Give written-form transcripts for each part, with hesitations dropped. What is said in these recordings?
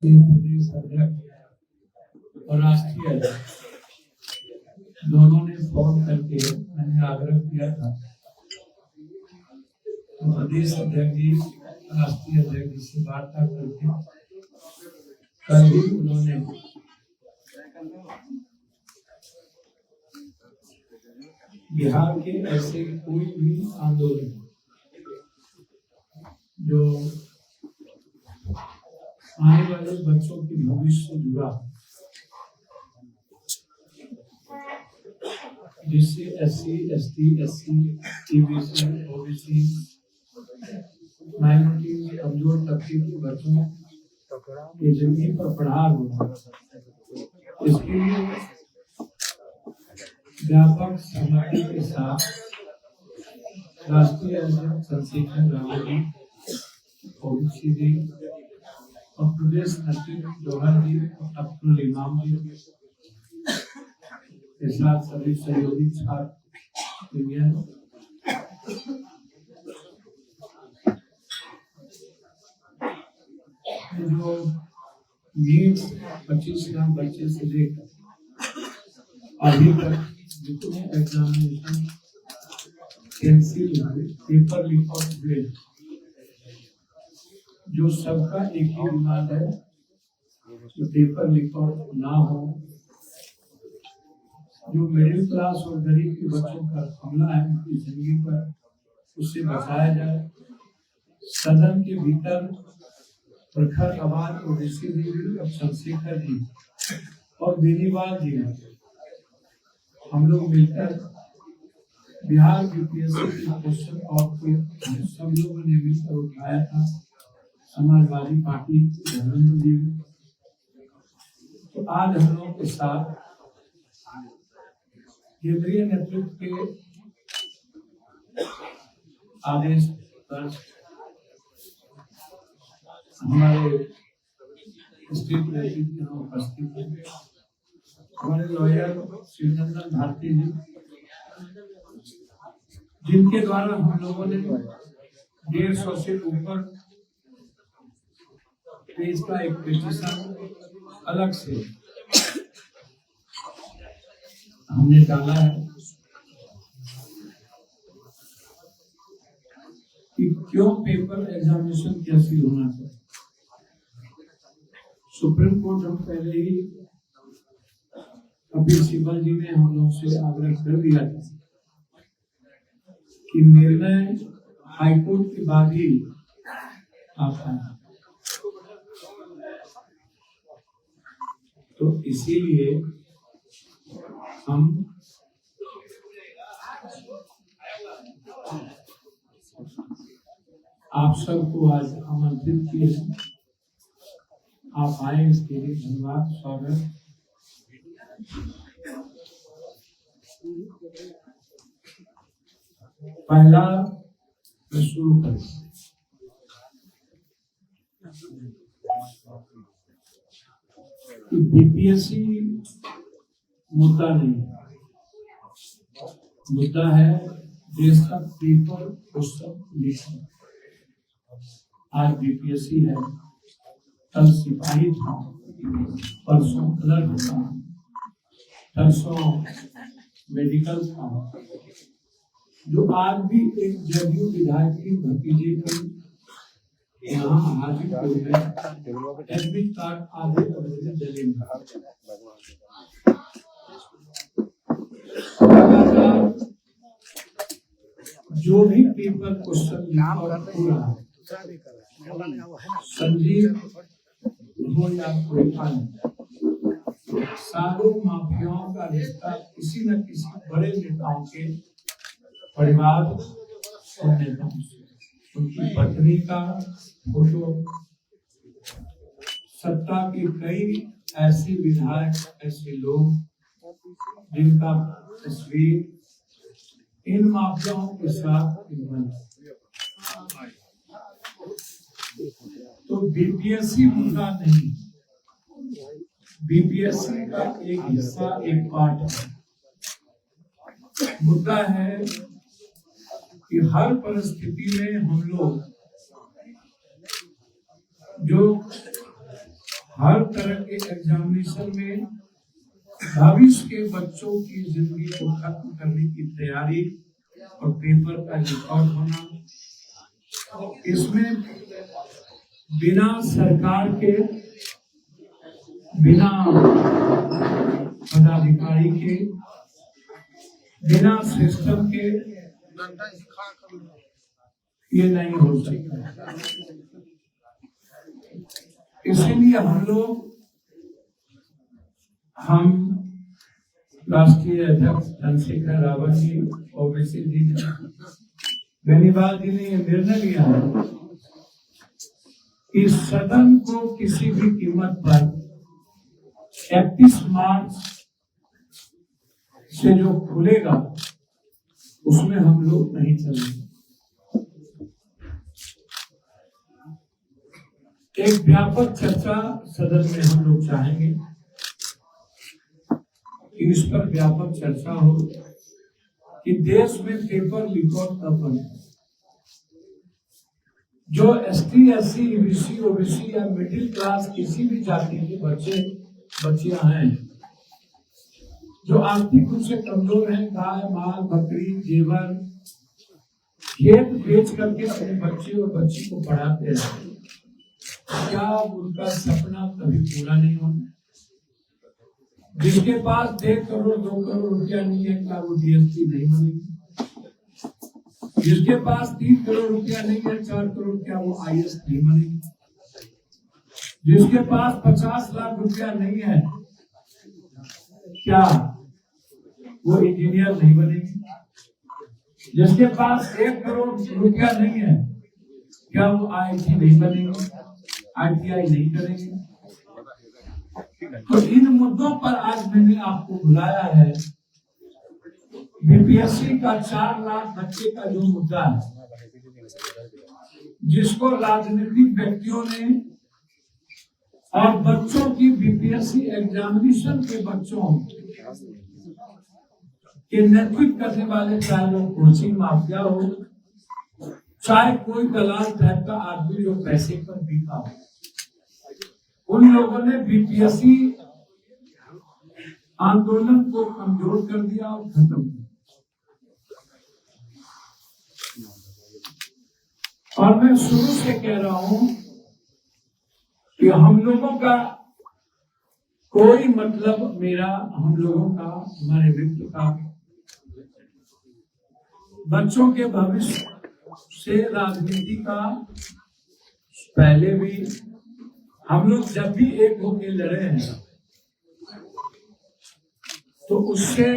प्रदेश अध्यक्ष और राष्ट्रीय अध्यक्ष दोनों ने फोन करके मैंने आग्रह किया था, तो प्रदेश अध्यक्ष जी राष्ट्रीय अध्यक्ष जी से वार्ता करके कल ही उन्होंने बिहार के ऐसे कोई भी आंदोलन जो आने वाले बच्चों के भविष्य से जुड़ा, जिससे SC, ST, SC, TBC, OBC, minority कमजोर तबके के बच्चों की जिंदगी पर प्रहार होगा। इसके लिए व्यापक सहमति के साथ राष्ट्रीय अध्यक्ष चंद्रशेखर रावत जी, OBC जी और प्रदेश अध्यक्ष जवाहर जी, अब्दुल इमाम जी के साथ सभी सहयोगी छात्र यूनियन जो नीट 25 लाख बच्चे से लेकर अभी तक जितने एग्जामिनेशन कैंसिल हुए, पेपर लीक हुए, जो सबका एक ही डिमांड है कि पेपर लीक ना हो। जो मिडिल क्लास और गरीब के बच्चों का हमला है उनकी जिंदगी पर, उससे बचाया जाए। सदन के भीतर प्रखर आवाज और ऋषि देवी और चंद्रशेखर जी और बेनीवाल जी हम लोग मिलकर बिहार UPSC के क्वेश्चन और सब लोगों ने मिलकर उठाया था। समाजवादी पार्टी धर्मेंद्र जी, तो आज हम लोग के साथ केंद्रीय नेतृत्व के आदेश पर हमारे स्टेट प्रेसिडेंट यहाँ उपस्थित हैं, हमारे लॉयर शिवनंदन भारती जी, जिनके द्वारा हम लोगों ने 150 से ऊपर पेज का एक पिटीशन अलग से हमने डाला है कि क्यों पेपर एग्जामिनेशन कैसे होना चाहिए। सुप्रीम कोर्ट हम पहले ही कपिल सिब्बल जी ने हम लोग से आग्रह कर दिया था कि निर्णय हाईकोर्ट के बाद ही आता है, तो इसीलिए हम आप सबको आज आमंत्रित किए हैं। आप आए, इसके लिए धन्यवाद, स्वागत। पहला मैं शुरू करें। BPSC मुद्दा नहीं है, मुद्दा है देश का पेपर क्वेश्चन लीक। आज BPSC है, कल सिपाही था, परसों क्लर्क था, परसों मेडिकल था। जो आज भी एक जदयू विधायक की भतीजे की यहाँ हाजीपुर में एडमिट कार्ड आधे अवधि जलेंगे। जो भी पेपर क्वेश्चन पूरा संजीव हो या कोई अन्य, सारों माफियाओं का रिश्ता किसी न किसी बड़े नेताओं के परिवार और नेताओं से। उनकी पत्नी का फोटो, सत्ता के कई ऐसे विधायक, ऐसे लोग जिनका तस्वीर इन माफियाओं के साथ तो BPSC मुद्दा नहीं, BPSC का एक हिस्सा, एक पार्ट है। मुद्दा है कि हर परिस्थिति में हम लोग जो हर तरह के एग्जामिनेशन में भविष्य के बच्चों की जिंदगी को खत्म करने की तैयारी और पेपर का रिकॉर्ड होना, इसमें बिना सरकार के, बिना पदाधिकारी के, बिना सिस्टम के ये नहीं हो सकता। इसीलिए हम राष्ट्रीय अध्यक्ष चंद्रशेखर रावत जी, ओवैसी जी, बेनीवाल जी ने यह निर्णय लिया है कि सदन को किसी भी कीमत पर 31 मार्च से जो खुलेगा उसमें हम लोग नहीं चलेंगे। एक व्यापक चर्चा सदन में हम लोग चाहेंगे कि इस पर व्यापक चर्चा हो कि देश में पेपर रिकॉर्ड कब बने। जो एसटी, एससी, ईबीसी, ओबीसी या मिडिल क्लास किसी भी जाति के बच्चियां हैं जो आर्थिक रूप से कमजोर हैं, गाय, माल, बकरी, जेवर, खेत बेच करके अपने बच्चे और बच्ची को पढ़ाते हैं, क्या उनका सपना कभी पूरा नहीं होगा? जिसके पास 1.5 करोड़ 2 करोड़ रुपया नहीं है, क्या वो डीएसपी नहीं बनेगी? जिसके पास 3 करोड़ रुपया नहीं है, 4 करोड़, क्या वो आईएएस नहीं बनेगी? जिसके पास 50 लाख रुपया नहीं है, क्या वो इंजीनियर नहीं बनेगी? जिसके पास 1 करोड़ रुपया नहीं है, क्या वो आईआईटी नहीं बनेगी, आईटीआई नहीं करेंगे? तो इन मुद्दों पर आज मैंने आपको बुलाया है। बीपीएससी का 4 लाख बच्चे का जो मुद्दा है, जिसको राजनीतिक व्यक्तियों ने और बच्चों की बीपीएससी एग्जामिनेशन के बच्चों के नेतृत्व करने वाले, चाहे वो कोचिंग माफिया हो, चाहे कोई दलाल टाइप का आदमी जो पैसे पर बिका हो, उन लोगों ने बीपीएससी आंदोलन को कमजोर कर दिया और खत्म किया। और मैं शुरू से कह रहा हूं कि हम लोगों का कोई मतलब, हम लोगों का, हमारे व्यक्ति का बच्चों के भविष्य से राजनीति का पहले भी हम लोग जब भी एक होकर लड़े हैं तो उससे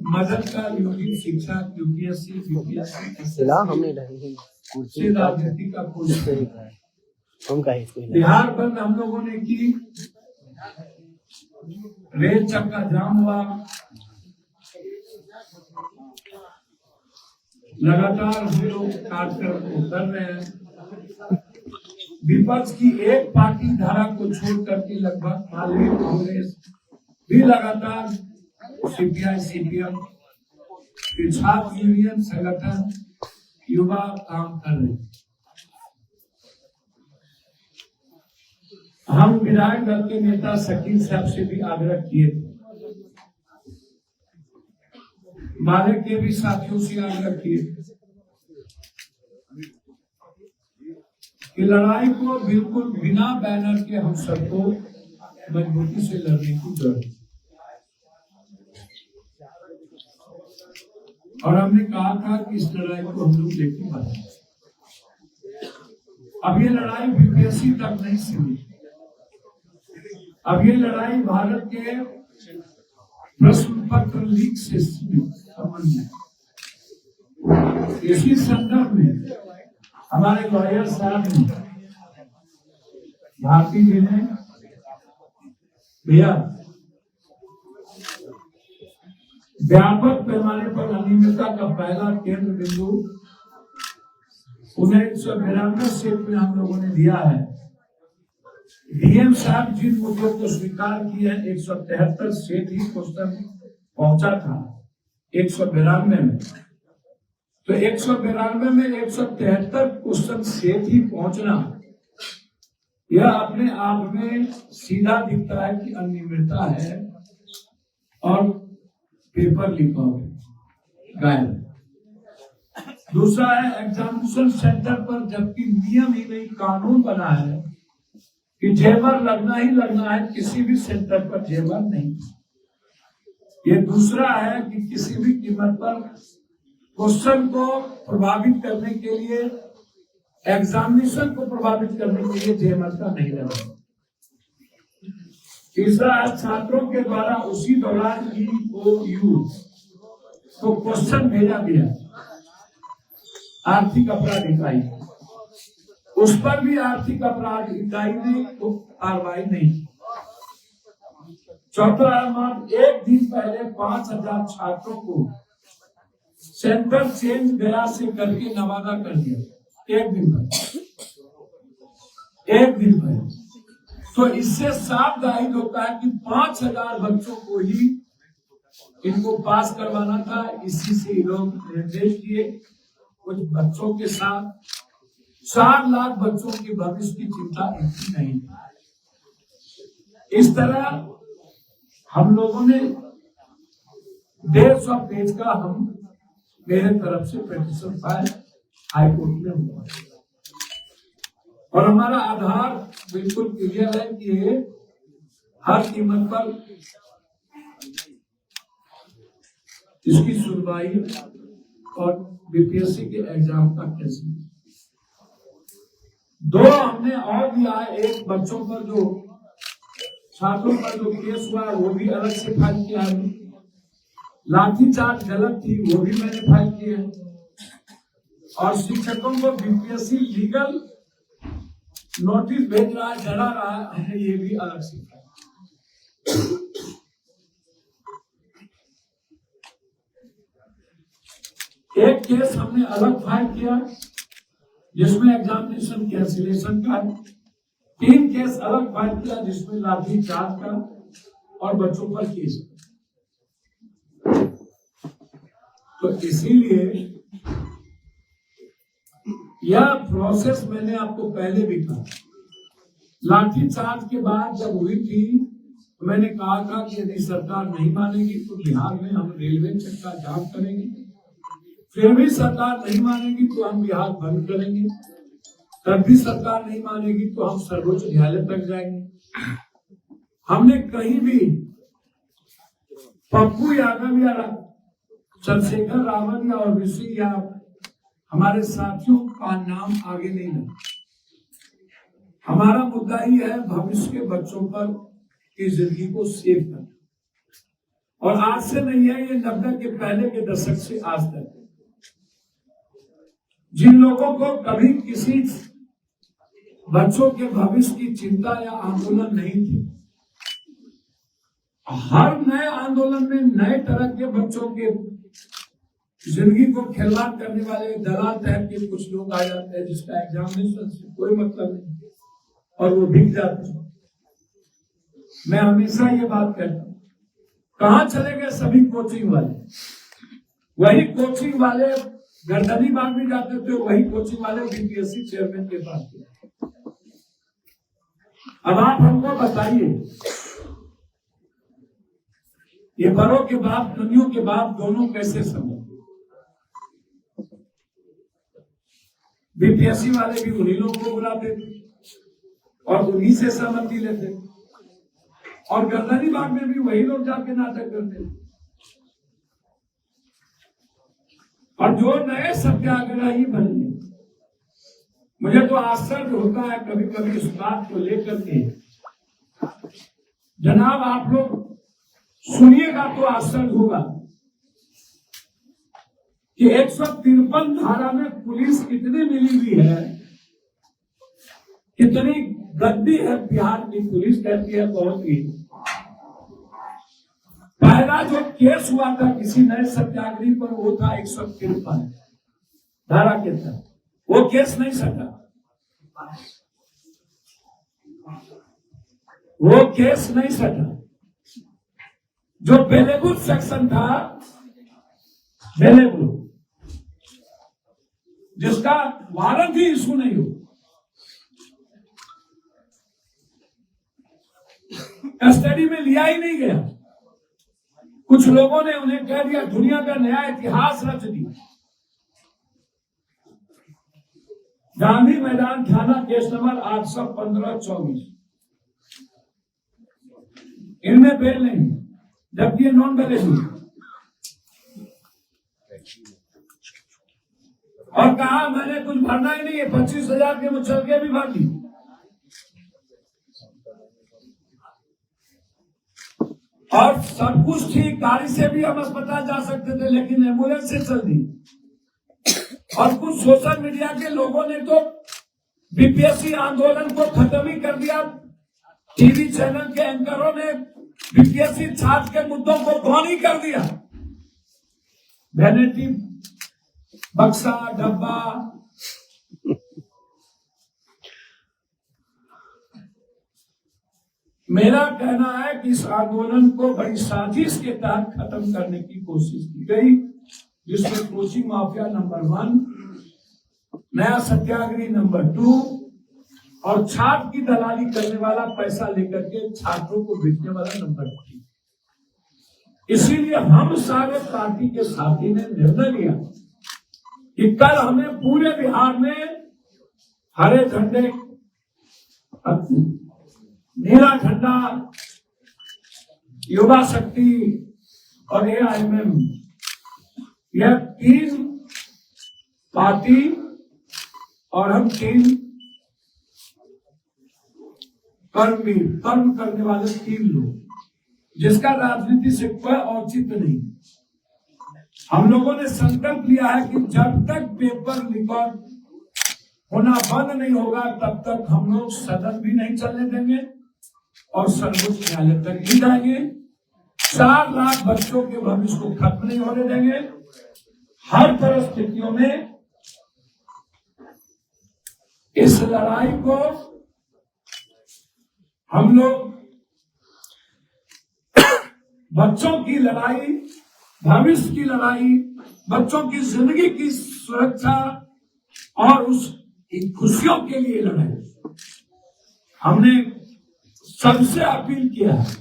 मदद का यूजी शिक्षा, यूपीएससी, बीपीएससी से राजनीति का कोई बिहार बंद हम लोगों ने की, रेल चक्का जाम हुआ, लगातार हम लोग कार्यक्रम कर रहे हैं। विपक्ष की एक पार्टी धारा को छोड़ करके लगभग कांग्रेस भी लगातार, सीपीआई, सीपीएम, छात्र यूनियन संगठन, युवा काम कर रहे हैं। हम विधायक दल के नेता शकील साहब से भी आग्रह किए थे, माले के भी साथियों से आग्रह किए कि लड़ाई को बिल्कुल बिना बैनर के हम सबको मजबूती से लड़ने की जरूरत है। और हमने कहा था कि इस लड़ाई को हम लोग लेके बढ़े। अब ये लड़ाई बीपीएससी तक नहीं सीमित, अब ये लड़ाई भारत के प्रश्न पत्र लीक से संबंधित। इसी संदर्भ में हमारे लॉयर साहब ने, भारती जी ने, भैया व्यापक पैमाने पर अनियमितता का पहला केंद्र बिंदु 1992 सेट में हम लोगों ने दिया है। डीएम साहब जिन मुद्दों को स्वीकार किए हैं, 173 सेट ही क्वेश्चन पहुंचा था 192 में, तो 192 में 173 क्वेश्चन सेट ही पहुंचना यह अपने आप में सीधा दिखता है कि अनियमितता है और पेपर लिखा हुआ गायब। दूसरा है एग्जामिनेशन सेंटर पर जबकि नियम ही नहीं कानून बना है कि जेवर लगना ही लगना है, किसी भी सेंटर पर जेवर नहीं। ये दूसरा है कि किसी भी कीमत पर क्वेश्चन को प्रभावित करने के लिए, एग्जामिनेशन को प्रभावित करने के लिए जेवर का नहीं लगा। तीसरा है छात्रों के द्वारा उसी दौरान EOU को क्वेश्चन भेजा गया आर्थिक अपराध इकाई, उस पर भी आर्थिक अपराध इकाई ने कार्रवाई नहीं। चौथा एक दिन पहले 5000 छात्रों को सेंटर चेंज गया से करके नवादा कर दिया। एक दिन पहले तो इससे साफ जाहिर होता है कि 5000 बच्चों को ही इनको पास करवाना था। इसी से लोग निर्देश दिए। कुछ बच्चों के साथ 4 लाख बच्चों के भविष्य की चिंता इतनी नहीं थी। इस तरह हम लोगों ने 150 पेज का मेरे तरफ से पिटीशन फाइल हाईकोर्ट में हुआ और हमारा आधार बिल्कुल क्लियर है कि हर कीमत पर इसकी सुनवाई और बीपीएससी के एग्जाम का कैसे। 2 हमने और दिया है। एक बच्चों पर जो छात्रों पर जो केस हुआ वो भी अलग से फाइल किया है। लाठीचार्ज गलत थी वो भी मैंने फाइल की है और शिक्षकों को बीपीएससी लीगल नोटिस भेज रहा है, डरा रहा है, ये भी अलग से फाइल। एक केस हमने अलग फाइल किया जिसमें एग्जामिनेशन कैंसिलेशन का, 3 केस अलग फाइल किया जिसमें लाठीचार्ज का और बच्चों पर केस। तो इसीलिए यह प्रोसेस मैंने आपको पहले भी कहा। लाठीचार्ज के बाद जब हुई थी तो मैंने कहा था कि यदि सरकार नहीं मानेगी तो बिहार में हम रेलवे चेक का जांच करेंगे। फिर भी सरकार नहीं मानेगी तो हम बिहार बंद करेंगे। तब भी सरकार नहीं मानेगी तो हम सर्वोच्च न्यायालय तक जाएंगे। हमने कहीं भी पप्पू यादव या चंद्रशेखर रावत या ओबीसी या हमारे साथियों का नाम आगे नहीं लगा। हमारा मुद्दा ही है भविष्य के बच्चों पर की जिंदगी को सेव करना। और आज से नहीं है, ये 90 के पहले के दशक से आज तक जिन लोगों को कभी किसी बच्चों के भविष्य की चिंता या आंदोलन नहीं थी, हर नए आंदोलन में नए तरह के बच्चों के जिंदगी को खिलवाड़ करने वाले दलाल टाइप के कुछ लोग आ जाते हैं जिसका एग्जामिनेशन से कोई मतलब नहीं और वो बिक जाते हैं। मैं हमेशा ये बात कहता हूँ, कहाँ चले गए सभी कोचिंग वाले? वही कोचिंग वाले गर्दनी बाग भी जाते थे, वही कोचिंग वाले बीपीएससी चेयरमैन के पास थे। अब आप हमको बताइए, ये बड़ों के बाप कनियों के बाप दोनों कैसे समझ? बीपीएससी वाले भी उन्हीं लोगों को बुलाते थे और उन्हीं से सहमति लेते और गर्दनी बाग में भी वही लोग जाके नाटक करते थे। और जो नए सत्याग्रही बने, मुझे तो आश्चर्य होता है कभी कभी इस बात को लेकर के। जनाब आप लोग सुनिएगा तो आश्चर्य होगा कि 153 धारा में पुलिस कितनी मिली हुई है, कितनी गद्दी है बिहार की पुलिस। कहती है बहुत ही पहला जो केस हुआ था किसी नए सत्याग्रही पर वो था 153 धारा के तहत, वो केस नहीं सटा, वो केस नहीं सटा। जो बेलेबुल सेक्शन था, बेलेबुल, जिसका वारंट ही इशू नहीं हो, कस्टडी में लिया ही नहीं गया। कुछ लोगों ने उन्हें कह दिया दुनिया का नया इतिहास रच दिया। गांधी मैदान थाना केस नंबर 815-24, इनमें बेल नहीं, जबकि ये नॉन बेलेबल। और कहा मैंने कुछ भरना ही नहीं है, 25,000 के मुचलके भी भर दी। और सब कुछ ठीक, गाड़ी से भी हम अस्पताल जा सकते थे, लेकिन एम्बुलेंस से चल दी। और कुछ सोशल मीडिया के लोगों ने तो बीपीएससी आंदोलन को खत्म ही कर दिया। टीवी चैनल के एंकरों ने बीपीएससी छात्र के मुद्दों को गौन ही कर दिया। वैनिटी बक्सा डब्बा, मेरा कहना है कि इस आंदोलन को बड़ी साजिश के तहत खत्म करने की कोशिश की गई, जिसमें कोचिंग माफिया नंबर 1, नया सत्याग्रही नंबर 2 और छात्र की दलाली करने वाला, पैसा लेकर के छात्रों को बेचने वाला नंबर 3। इसीलिए हम सारे पार्टी के साथी ने निर्णय लिया कि कल हमें पूरे बिहार में हरे झंडे, नीला झंडा, युवा शक्ति और AIMM, यह 3 पार्टी और हम 3 कर्म करने वाले 3 लोग, जिसका राजनीति से कोई औचित्य नहीं। हम लोगों ने संकल्प लिया है कि जब तक पेपर रिकॉर्ड होना बंद नहीं होगा तब तक हम लोग सदन भी नहीं चलने देंगे और सर्वोच्च न्यायालय तक भी जाएंगे। 4 लाख बच्चों के भविष्य को खत्म नहीं होने देंगे। हर परिस्थितियों में इस लड़ाई को हम लोग बच्चों की लड़ाई, भविष्य की लड़ाई, बच्चों की जिंदगी की सुरक्षा और उस खुशियों के लिए लड़ाई। हमने सबसे अपील किया है,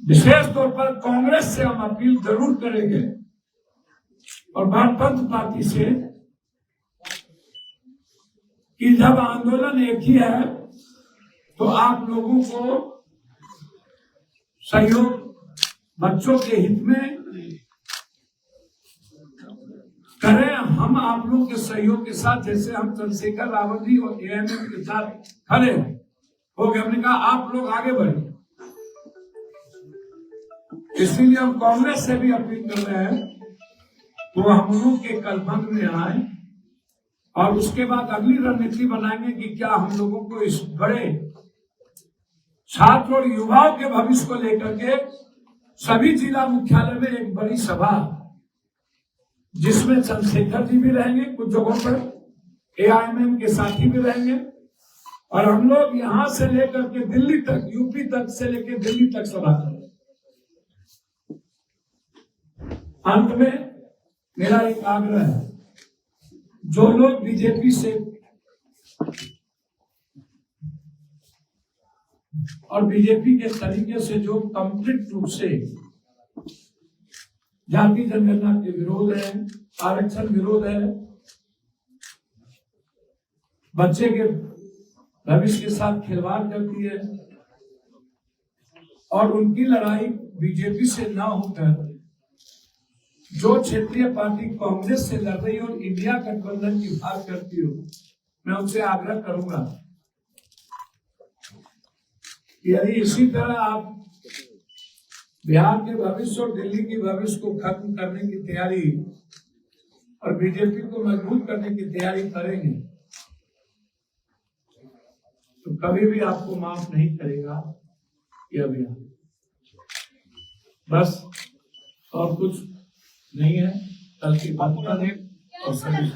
विशेष तौर पर कांग्रेस से हम अपील जरूर करेंगे और गणतंत्र पार्टी से कि जब आंदोलन एक ही है तो आप लोगों को सहयोग बच्चों के हित में करें। हम आप लोगों के सहयोग के साथ, जैसे हम चंद्रशेखर रावत जी और AIMM के साथ खड़े हो गए, हमने कहा आप लोग आगे बढ़े। इसलिए हम कांग्रेस से भी अपील कर रहे हैं तो हम लोग के कलबंद में आए और उसके बाद अगली रणनीति बनाएंगे कि क्या हम लोगों को इस बड़े छात्र और युवाओं के भविष्य को लेकर के सभी जिला मुख्यालय में एक बड़ी सभा, जिसमें चंद्रशेखर जी भी रहेंगे, कुछ जगहों पर AIMM के साथी भी रहेंगे और हम लोग यहां से लेकर के दिल्ली तक, यूपी तक से लेकर दिल्ली तक सभा करेंगे। अंत में मेरा एक आग्रह है, जो लोग बीजेपी से और बीजेपी के तरीके से जो कंप्लीट रूप से जाति जनगणना के विरोध है, आरक्षण विरोध है, बच्चे के भविष्य के साथ खिलवाड़ करती है और उनकी लड़ाई बीजेपी से न होकर जो क्षेत्रीय पार्टी कांग्रेस से लड़ रही और इंडिया गठबंधन की बात करती हो, मैं उनसे आग्रह करूंगा यदि इसी तरह आप बिहार के भविष्य और दिल्ली की भविष्य को खत्म करने की तैयारी और बीजेपी को मजबूत करने की तैयारी करेंगे तो कभी भी आपको माफ नहीं करेगा ये अभियान। बस और कुछ नहीं है। कल की बात करें और सभी